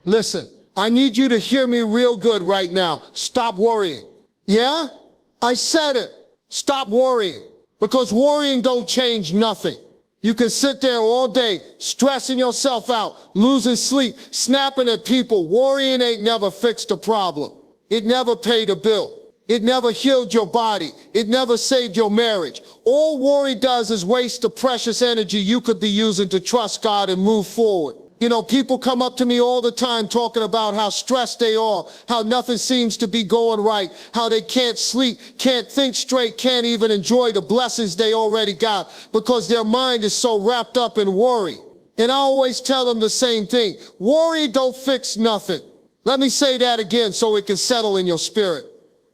Listen, I need you to hear me real good right now. Stop worrying. Yeah? I said it. Stop worrying. Because worrying don't change nothing. You can sit there all day, stressing yourself out, losing sleep, snapping at people. Worrying ain't never fixed a problem. It never paid a bill. It never healed your body. It never saved your marriage. All worry does is waste the precious energy you could be using to trust God and move forward. You know, people come up to me all the time talking about how stressed they are, how nothing seems to be going right, how they can't sleep, can't think straight, can't even enjoy the blessings they already got because their mind is so wrapped up in worry. And I always tell them the same thing. Worry don't fix nothing. Let me say that again so it can settle in your spirit.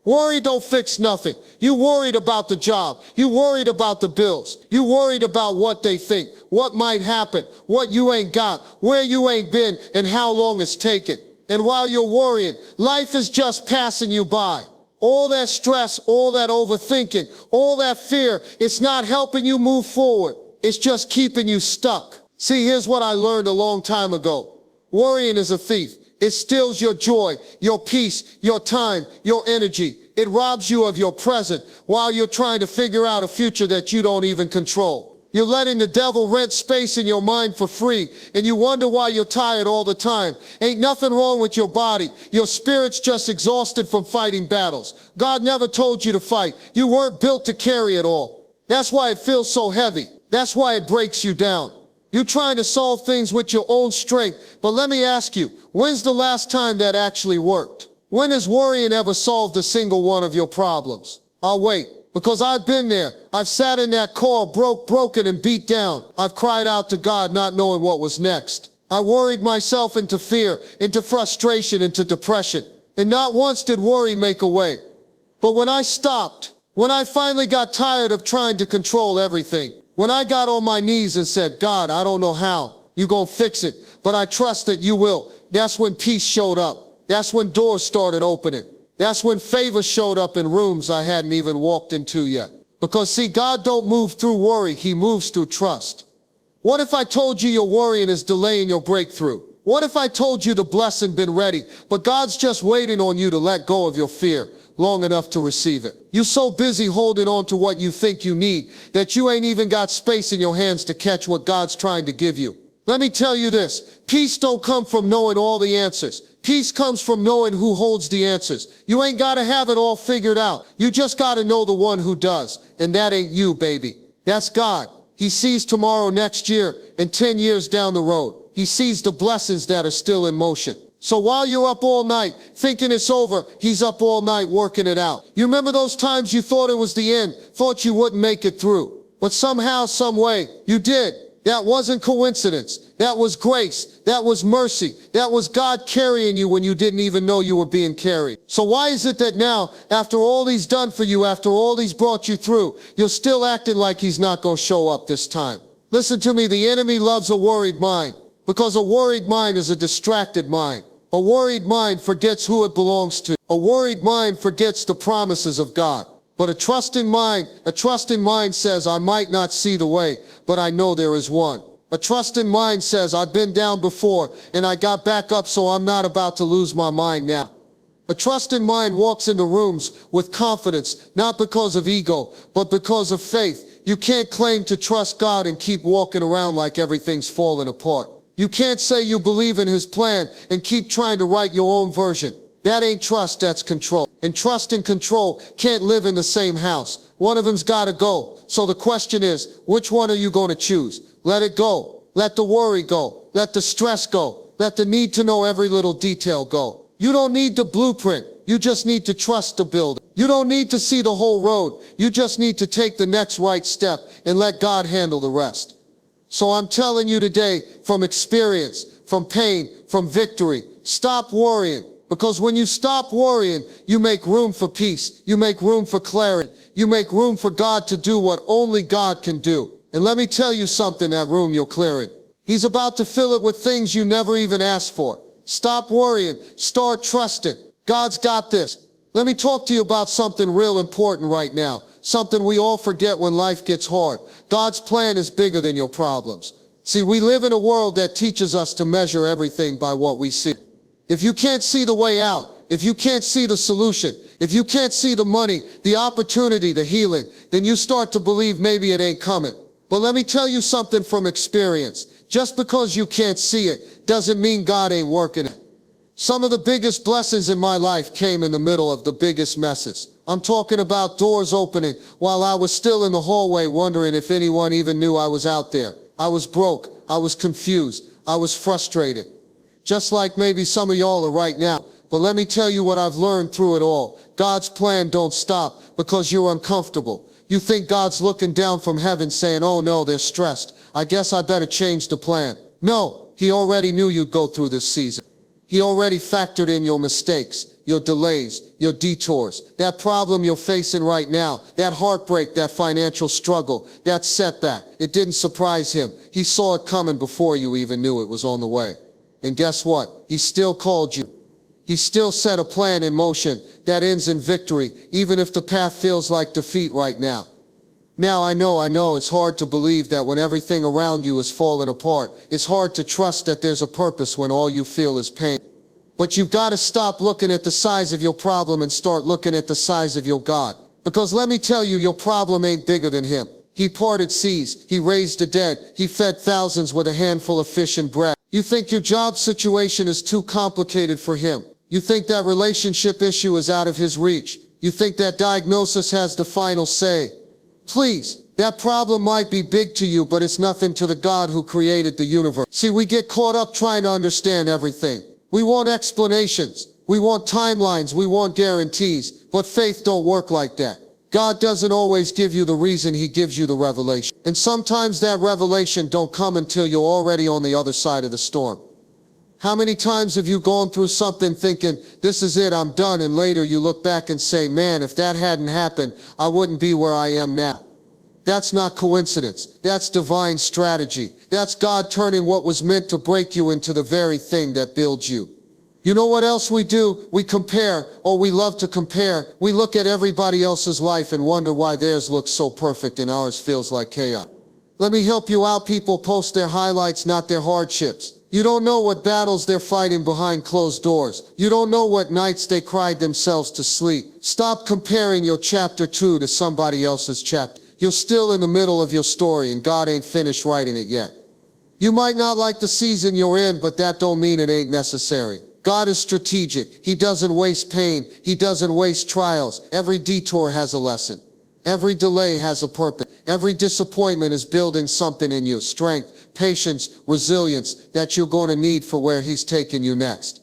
Worry don't fix nothing. You worried about the job. You worried about the bills. You worried about what they think, what might happen, what you ain't got, where you ain't been, and how long it's taken. And while you're worrying, life is just passing you by. All that stress, all that overthinking, all that fear, it's not helping you move forward. It's just keeping you stuck. See, here's what I learned a long time ago. Worrying is a thief. It steals your joy, your peace, your time, your energy. It robs you of your present while you're trying to figure out a future that you don't even control. You're letting the devil rent space in your mind for free, and you wonder why you're tired all the time. Ain't nothing wrong with your body. Your spirit's just exhausted from fighting battles. God never told you to fight. You weren't built to carry it all. That's why it feels so heavy. That's why it breaks you down. You're trying to solve things with your own strength, but let me ask you, when's the last time that actually worked? When has worrying ever solved a single one of your problems? I'll wait, because I've been there. I've sat in that car, broken and beat down. I've cried out to God not knowing what was next. I worried myself into fear, into frustration, into depression. And not once did worry make a way. But when I stopped, when I finally got tired of trying to control everything, when I got on my knees and said, God, I don't know how you gonna fix it, but I trust that you will. That's when peace showed up. That's when doors started opening. That's when favor showed up in rooms I hadn't even walked into yet. Because see, God don't move through worry, he moves through trust. What if I told you your worrying is delaying your breakthrough? What if I told you the blessing been ready, but God's just waiting on you to let go of your fear long enough to receive it? You're so busy holding on to what you think you need that you ain't even got space in your hands to catch what God's trying to give you. Let me tell you this, peace don't come from knowing all the answers. Peace comes from knowing who holds the answers. You ain't gotta have it all figured out. You just gotta know the one who does. And that ain't you, baby. That's God. He sees tomorrow, next year, and 10 years down the road. He sees the blessings that are still in motion. So while you're up all night thinking it's over, he's up all night working it out. You remember those times you thought it was the end, thought you wouldn't make it through, but somehow, some way, you did. That wasn't coincidence. That was grace. That was mercy. That was God carrying you when you didn't even know you were being carried. So why is it that now, after all he's done for you, after all he's brought you through, you're still acting like he's not going to show up this time? Listen to me, the enemy loves a worried mind, because a worried mind is a distracted mind. A worried mind forgets who it belongs to. A worried mind forgets the promises of God. But a trusting mind says, I might not see the way, but I know there is one. A trusting mind says, I've been down before and I got back up, so I'm not about to lose my mind now. A trusting mind walks into rooms with confidence, not because of ego, but because of faith. You can't claim to trust God and keep walking around like everything's falling apart. You can't say you believe in his plan and keep trying to write your own version. That ain't trust, that's control. And trust and control can't live in the same house. One of them's gotta go. So the question is, which one are you gonna choose? Let it go. Let the worry go. Let the stress go. Let the need to know every little detail go. You don't need the blueprint. You just need to trust the builder. You don't need to see the whole road. You just need to take the next right step and let God handle the rest. So I'm telling you today, from experience, from pain, from victory, stop worrying. Because when you stop worrying, you make room for peace. You make room for clarity. You make room for God to do what only God can do. And let me tell you something, that room you're clearing, he's about to fill it with things you never even asked for. Stop worrying. Start trusting. God's got this. Let me talk to you about something real important right now. Something we all forget when life gets hard. God's plan is bigger than your problems. See, we live in a world that teaches us to measure everything by what we see. If you can't see the way out, if you can't see the solution, if you can't see the money, the opportunity, the healing, then you start to believe maybe it ain't coming. But let me tell you something from experience. Just because you can't see it doesn't mean God ain't working it. Some of the biggest blessings in my life came in the middle of the biggest messes. I'm talking about doors opening while I was still in the hallway wondering if anyone even knew I was out there. I was broke. I was confused. I was frustrated. Just like maybe some of y'all are right now. But let me tell you what I've learned through it all. God's plan don't stop because you're uncomfortable. You think God's looking down from heaven saying, oh no, they're stressed. I guess I better change the plan. No, he already knew you'd go through this season. He already factored in your mistakes, your delays, your detours, that problem you're facing right now, that heartbreak, that financial struggle, that setback. It didn't surprise him. He saw it coming before you even knew it was on the way. And guess what? He still called you. He still set a plan in motion that ends in victory, even if the path feels like defeat right now. Now I know it's hard to believe that when everything around you is falling apart. It's hard to trust that there's a purpose when all you feel is pain. But you've got to stop looking at the size of your problem and start looking at the size of your God. Because let me tell you, your problem ain't bigger than him. He parted seas, he raised the dead, he fed thousands with a handful of fish and bread. You think your job situation is too complicated for him. You think that relationship issue is out of his reach. You think that diagnosis has the final say. Please, that problem might be big to you, but it's nothing to the God who created the universe. See, we get caught up trying to understand everything. We want explanations. We want timelines. We want guarantees. But faith don't work like that. God doesn't always give you the reason, he gives you the revelation. And sometimes that revelation don't come until you're already on the other side of the storm. How many times have you gone through something thinking, this is it, I'm done, and later you look back and say, man, if that hadn't happened, I wouldn't be where I am now. That's not coincidence. That's divine strategy. That's God turning what was meant to break you into the very thing that builds you. You know what else we do? We compare, or we love to compare. We look at everybody else's life and wonder why theirs looks so perfect and ours feels like chaos. Let me help you out. People post their highlights, not their hardships. You don't know what battles they're fighting behind closed doors. You don't know what nights they cried themselves to sleep. Stop comparing your chapter 2 to somebody else's chapter. You're still in the middle of your story and God ain't finished writing it yet. You might not like the season you're in, but that don't mean it ain't necessary. God is strategic. He doesn't waste pain. He doesn't waste trials. Every detour has a lesson. Every delay has a purpose. Every disappointment is building something in you. Strength, patience, resilience that you're going to need for where he's taking you next.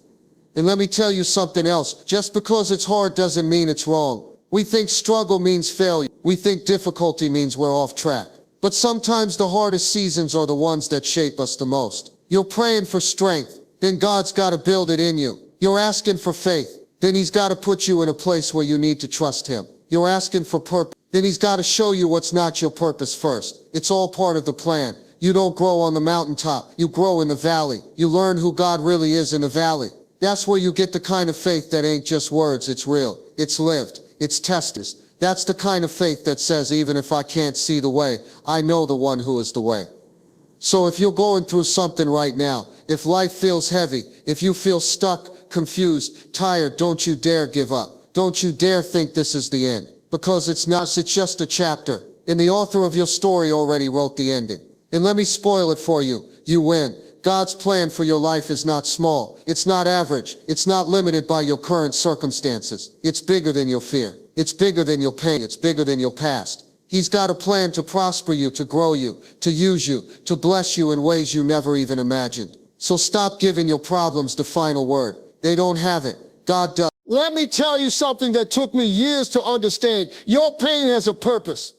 And let me tell you something else. Just because it's hard doesn't mean it's wrong. We think struggle means failure. We think difficulty means we're off track. But sometimes the hardest seasons are the ones that shape us the most. You're praying for strength, then God's got to build it in you. You're asking for faith, then he's got to put you in a place where you need to trust him. You're asking for purpose, then he's got to show you what's not your purpose first. It's all part of the plan. You don't grow on the mountaintop. You grow in the valley. You learn who God really is in the valley. That's where you get the kind of faith that ain't just words. It's real. It's lived. It's tested. That's the kind of faith that says, even if I can't see the way, I know the one who is the way. So if you're going through something right now, if life feels heavy, if you feel stuck, confused, tired, don't you dare give up. Don't you dare think this is the end. Because it's not, it's just a chapter. And the author of your story already wrote the ending. And let me spoil it for you. You win. God's plan for your life is not small. It's not average. It's not limited by your current circumstances. It's bigger than your fear. It's bigger than your pain. It's bigger than your past. He's got a plan to prosper you, to grow you, to use you, to bless you in ways you never even imagined. So stop giving your problems the final word. They don't have it. God does. Let me tell you something that took me years to understand. Your pain has a purpose.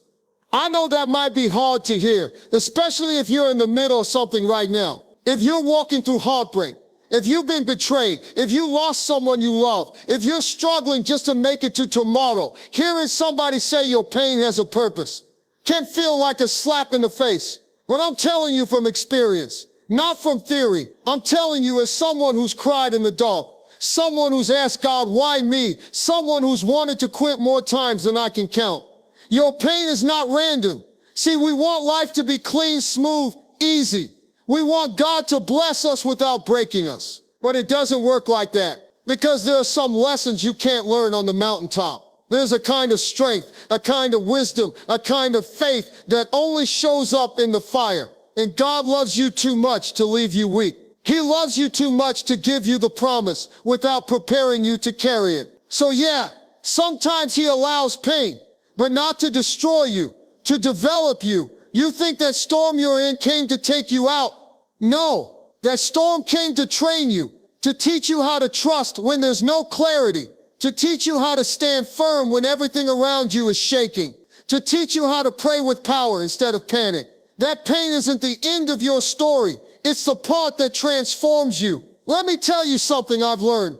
I know that might be hard to hear, especially if you're in the middle of something right now. If you're walking through heartbreak, if you've been betrayed, if you lost someone you love, if you're struggling just to make it to tomorrow, hearing somebody say your pain has a purpose can feel like a slap in the face. But I'm telling you from experience, not from theory. I'm telling you as someone who's cried in the dark, someone who's asked God, why me? Someone who's wanted to quit more times than I can count. Your pain is not random. See, we want life to be clean, smooth, easy. We want God to bless us without breaking us. But it doesn't work like that, because there are some lessons you can't learn on the mountaintop. There's a kind of strength, a kind of wisdom, a kind of faith that only shows up in the fire. And God loves you too much to leave you weak. He loves you too much to give you the promise without preparing you to carry it. So yeah, sometimes he allows pain, but not to destroy you, to develop you. You think that storm you're in came to take you out? No, that storm came to train you, to teach you how to trust when there's no clarity, to teach you how to stand firm when everything around you is shaking, to teach you how to pray with power instead of panic. That pain isn't the end of your story. It's the part that transforms you. Let me tell you something I've learned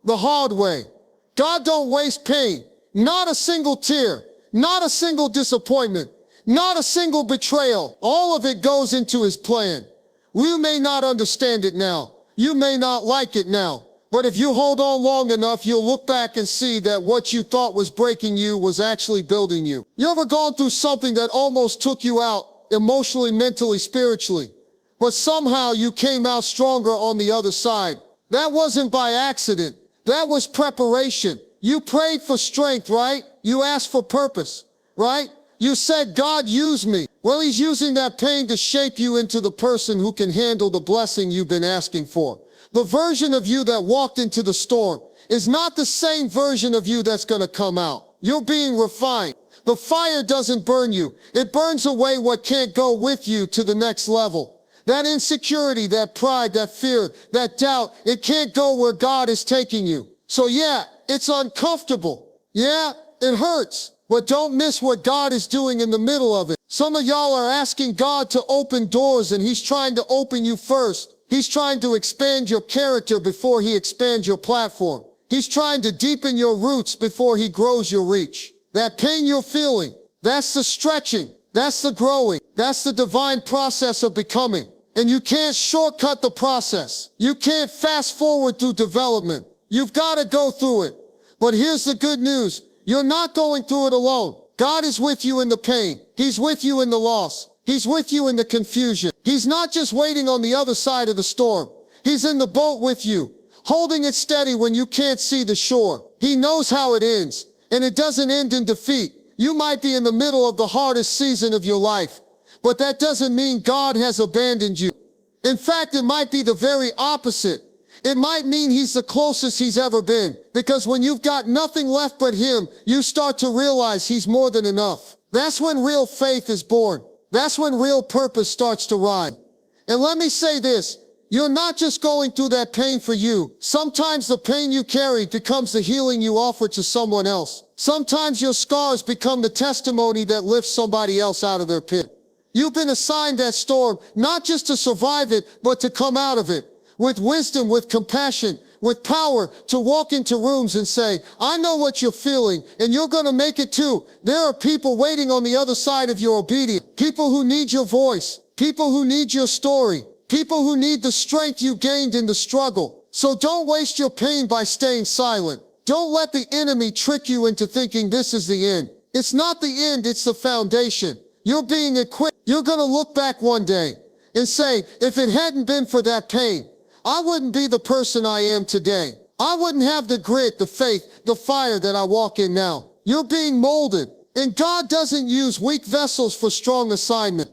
the hard way. God don't waste pain. Not a single tear, not a single disappointment, not a single betrayal. All of it goes into his plan. You may not understand it now. You may not like it now. But if you hold on long enough, you'll look back and see that what you thought was breaking you was actually building you. You ever gone through something that almost took you out, emotionally, mentally, spiritually, but somehow you came out stronger on the other side? That wasn't by accident. That was preparation. You prayed for strength, right? You asked for purpose, right? You said, God, use me. Well, he's using that pain to shape you into the person who can handle the blessing you've been asking for. The version of you that walked into the storm is not the same version of you that's going to come out. You're being refined. The fire doesn't burn you. It burns away what can't go with you to the next level. That insecurity, that pride, that fear, that doubt, it can't go where God is taking you. So yeah, it's uncomfortable. Yeah, it hurts. But don't miss what God is doing in the middle of it. Some of y'all are asking God to open doors, and he's trying to open you first. He's trying to expand your character before he expands your platform. He's trying to deepen your roots before he grows your reach. That pain you're feeling, that's the stretching, that's the growing, that's the divine process of becoming. And you can't shortcut the process. You can't fast forward through development. You've got to go through it. But here's the good news. You're not going through it alone. God is with you in the pain. He's with you in the loss. He's with you in the confusion. He's not just waiting on the other side of the storm. He's in the boat with you, holding it steady when you can't see the shore. He knows how it ends, and it doesn't end in defeat. You might be in the middle of the hardest season of your life, but that doesn't mean God has abandoned you. In fact, it might be the very opposite. It might mean he's the closest he's ever been, because when you've got nothing left but him, you start to realize he's more than enough. That's when real faith is born. That's when real purpose starts to rise. And let me say this, you're not just going through that pain for you. Sometimes the pain you carry becomes the healing you offer to someone else. Sometimes your scars become the testimony that lifts somebody else out of their pit. You've been assigned that storm, not just to survive it, but to come out of it. With wisdom, with compassion, with power, to walk into rooms and say, I know what you're feeling, and you're going to make it too. There are people waiting on the other side of your obedience. People who need your voice. People who need your story. People who need the strength you gained in the struggle. So don't waste your pain by staying silent. Don't let the enemy trick you into thinking this is the end. It's not the end, it's the foundation. You're being equipped. You're going to look back one day and say, if it hadn't been for that pain, I wouldn't be the person I am today. I wouldn't have the grit, the faith, the fire that I walk in now. You're being molded. And God doesn't use weak vessels for strong assignment.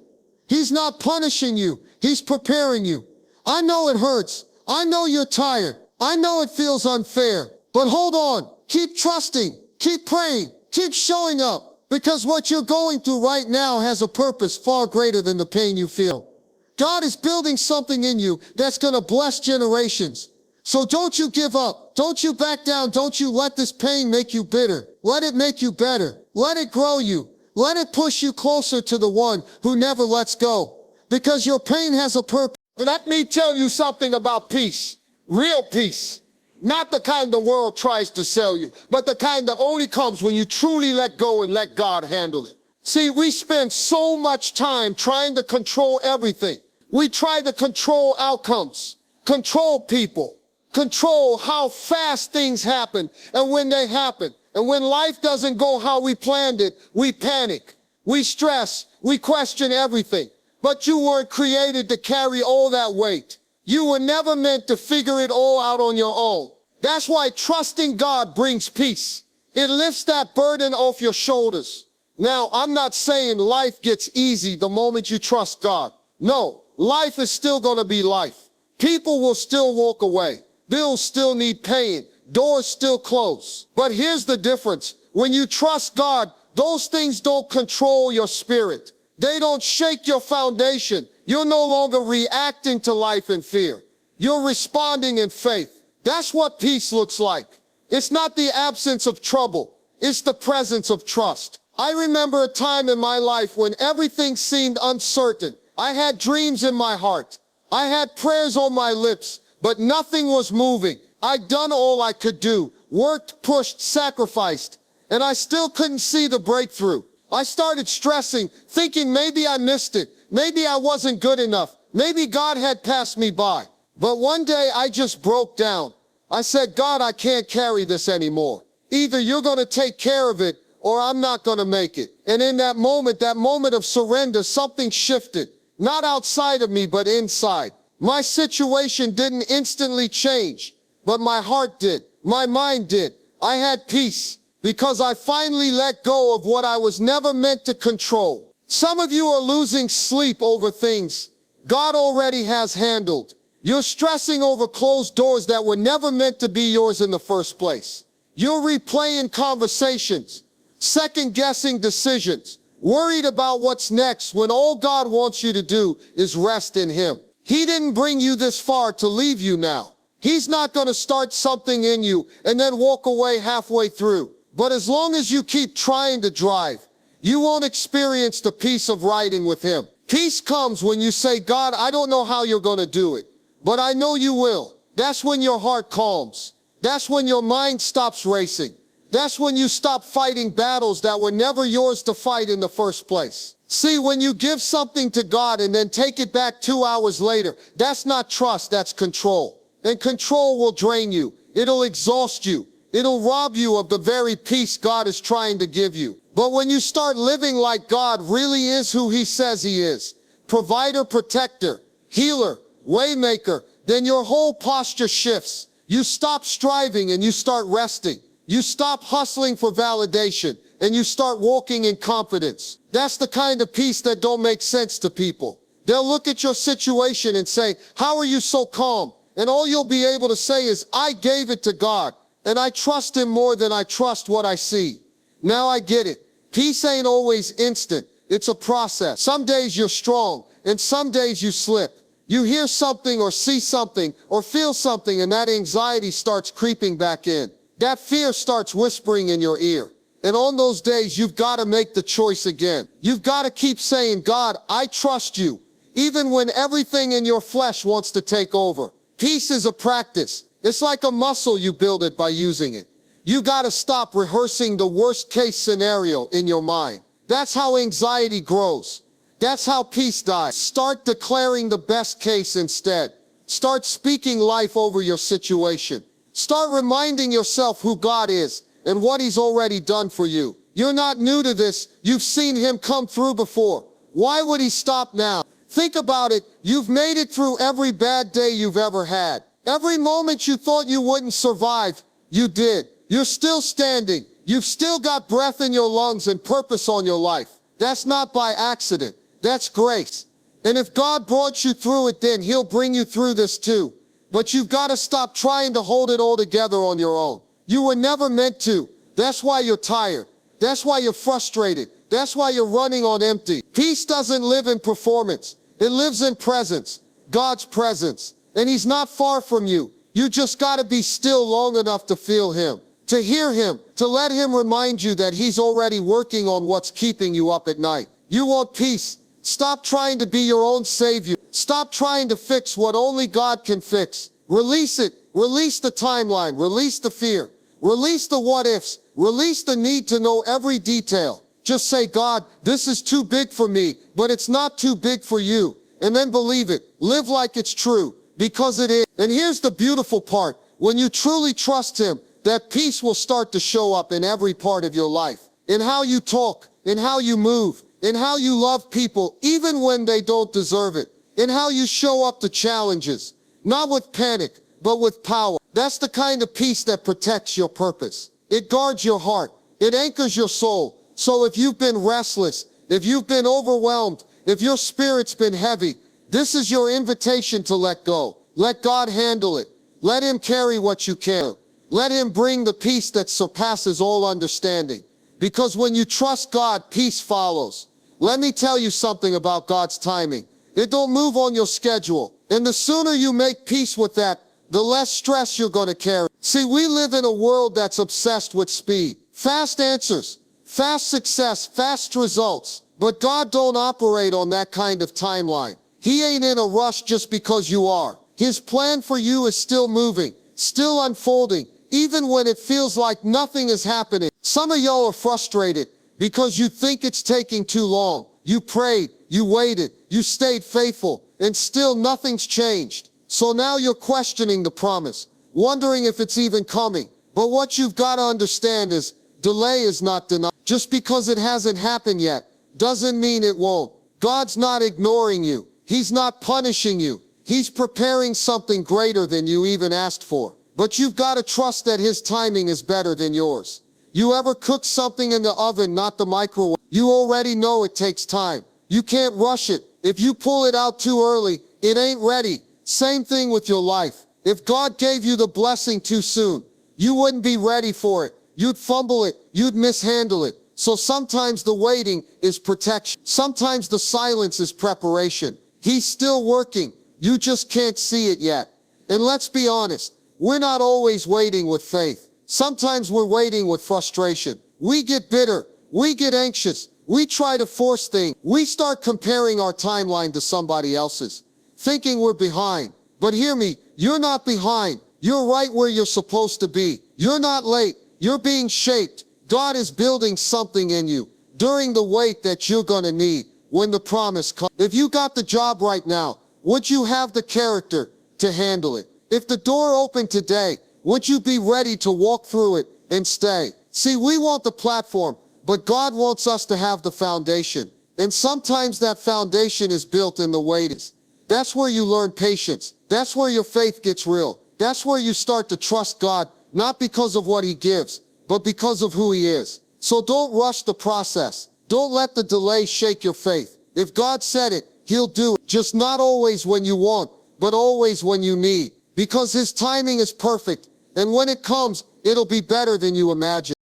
He's not punishing you. He's preparing you. I know it hurts. I know you're tired. I know it feels unfair. But hold on. Keep trusting. Keep praying. Keep showing up. Because what you're going through right now has a purpose far greater than the pain you feel. God is building something in you that's going to bless generations. So don't you give up. Don't you back down. Don't you let this pain make you bitter. Let it make you better. Let it grow you. Let it push you closer to the one who never lets go. Because your pain has a purpose. Let me tell you something about peace. Real peace. Not the kind the world tries to sell you, but the kind that only comes when you truly let go and let God handle it. See, we spend so much time trying to control everything. We try to control outcomes, control people, control how fast things happen and when they happen. And when life doesn't go how we planned it, we panic, we stress, we question everything. But you weren't created to carry all that weight. You were never meant to figure it all out on your own. That's why trusting God brings peace. It lifts that burden off your shoulders. Now, I'm not saying life gets easy the moment you trust God. No, life is still going to be life. People will still walk away. Bills still need paying. Doors still close. But here's the difference. When you trust God, those things don't control your spirit. They don't shake your foundation. You're no longer reacting to life in fear. You're responding in faith. That's what peace looks like. It's not the absence of trouble. It's the presence of trust. I remember a time in my life when everything seemed uncertain. I had dreams in my heart. I had prayers on my lips, but nothing was moving. I'd done all I could do, worked, pushed, sacrificed, and I still couldn't see the breakthrough. I started stressing, thinking maybe I missed it. Maybe I wasn't good enough. Maybe God had passed me by. But one day I just broke down. I said, God, I can't carry this anymore. Either you're going to take care of it or I'm not going to make it. And in that moment of surrender, something shifted. Not outside of me, but inside. My situation didn't instantly change, but my heart did. My mind did. I had peace because I finally let go of what I was never meant to control. Some of you are losing sleep over things God already has handled. You're stressing over closed doors that were never meant to be yours in the first place. You're replaying conversations, second-guessing decisions, worried about what's next when all God wants you to do is rest in Him. He didn't bring you this far to leave you now. He's not going to start something in you and then walk away halfway through. But as long as you keep trying to drive, you won't experience the peace of riding with Him. Peace comes when you say, God, I don't know how you're going to do it, but I know you will. That's when your heart calms. That's when your mind stops racing. That's when you stop fighting battles that were never yours to fight in the first place. See, when you give something to God and then take it back 2 hours later, that's not trust, that's control. And control will drain you. It'll exhaust you. It'll rob you of the very peace God is trying to give you. But when you start living like God really is who He says He is, provider, protector, healer, waymaker, then your whole posture shifts. You stop striving and you start resting. You stop hustling for validation and you start walking in confidence. That's the kind of peace that don't make sense to people. They'll look at your situation and say, how are you so calm? And all you'll be able to say is, I gave it to God and I trust Him more than I trust what I see. Now I get it. Peace ain't always instant. It's a process. Some days you're strong and some days you slip. You hear something or see something or feel something and that anxiety starts creeping back in. That fear starts whispering in your ear. And on those days, you've got to make the choice again. You've got to keep saying, God, I trust you, even when everything in your flesh wants to take over. Peace is a practice. It's like a muscle, you build it by using it. You got to stop rehearsing the worst case scenario in your mind. That's how anxiety grows. That's how peace dies. Start declaring the best case instead. Start speaking life over your situation. Start reminding yourself who God is and what He's already done for you. You're not new to this. You've seen Him come through before. Why would He stop now? Think about it. You've made it through every bad day you've ever had. Every moment you thought you wouldn't survive, you did. You're still standing. You've still got breath in your lungs and purpose on your life. That's not by accident. That's grace. And if God brought you through it, then He'll bring you through this too. But you've got to stop trying to hold it all together on your own. You were never meant to. That's why you're tired. That's why you're frustrated. That's why you're running on empty. Peace doesn't live in performance. It lives in presence. God's presence. And He's not far from you. You just got to be still long enough to feel Him, to hear Him, to let Him remind you that He's already working on what's keeping you up at night. You want peace? Stop trying to be your own savior. Stop trying to fix what only God can fix. Release it. Release the timeline. Release the fear. Release the what ifs. Release the need to know every detail. Just say, God, this is too big for me, but it's not too big for you. And then believe it. Live like it's true, because it is. And here's the beautiful part. When you truly trust Him, that peace will start to show up in every part of your life. In how you talk, in how you move, in how you love people, even when they don't deserve it, in how you show up to challenges, Not with panic, but with power. That's the kind of peace that protects your purpose. It guards your heart. It anchors your soul. So if you've been restless, if you've been overwhelmed, if your spirit's been heavy, this is your invitation to let go. Let God handle it. Let him carry what you carry. Let him bring the peace that surpasses all understanding. Because when you trust God, peace follows. Let me tell you something about God's timing. It don't move on your schedule. And the sooner you make peace with that, the less stress you're going to carry. See, we live in a world that's obsessed with speed. Fast answers, fast success, fast results. But God don't operate on that kind of timeline. He ain't in a rush just because you are. His plan for you is still moving, still unfolding, even when it feels like nothing is happening. Some of y'all are frustrated because you think it's taking too long. You prayed, you waited, you stayed faithful, and still nothing's changed. So now you're questioning the promise, wondering if it's even coming. But what you've got to understand is, delay is not denial. Just because it hasn't happened yet, doesn't mean it won't. God's not ignoring you. He's not punishing you. He's preparing something greater than you even asked for. But you've got to trust that his timing is better than yours. You ever cook something in the oven, not the microwave? You already know it takes time. You can't rush it. If you pull it out too early, it ain't ready. Same thing with your life. If God gave you the blessing too soon, you wouldn't be ready for it. You'd fumble it. You'd mishandle it. So sometimes the waiting is protection. Sometimes the silence is preparation. He's still working. You just can't see it yet. And let's be honest, we're not always waiting with faith. Sometimes we're waiting with frustration. We get bitter. We get anxious. We try to force things. We start comparing our timeline to somebody else's, thinking we're behind. But hear me, you're not behind. You're right where you're supposed to be. You're not late. You're being shaped. God is building something in you during the wait that you're going to need when the promise comes. If you got the job right now, would you have the character to handle it? If the door opened today, would you be ready to walk through it and stay? See, we want the platform, but God wants us to have the foundation. And sometimes that foundation is built in the waiting. That's where you learn patience. That's where your faith gets real. That's where you start to trust God, not because of what he gives, but because of who he is. So don't rush the process. Don't let the delay shake your faith. If God said it, he'll do it. Just not always when you want, but always when you need. Because his timing is perfect. And when it comes, it'll be better than you imagine.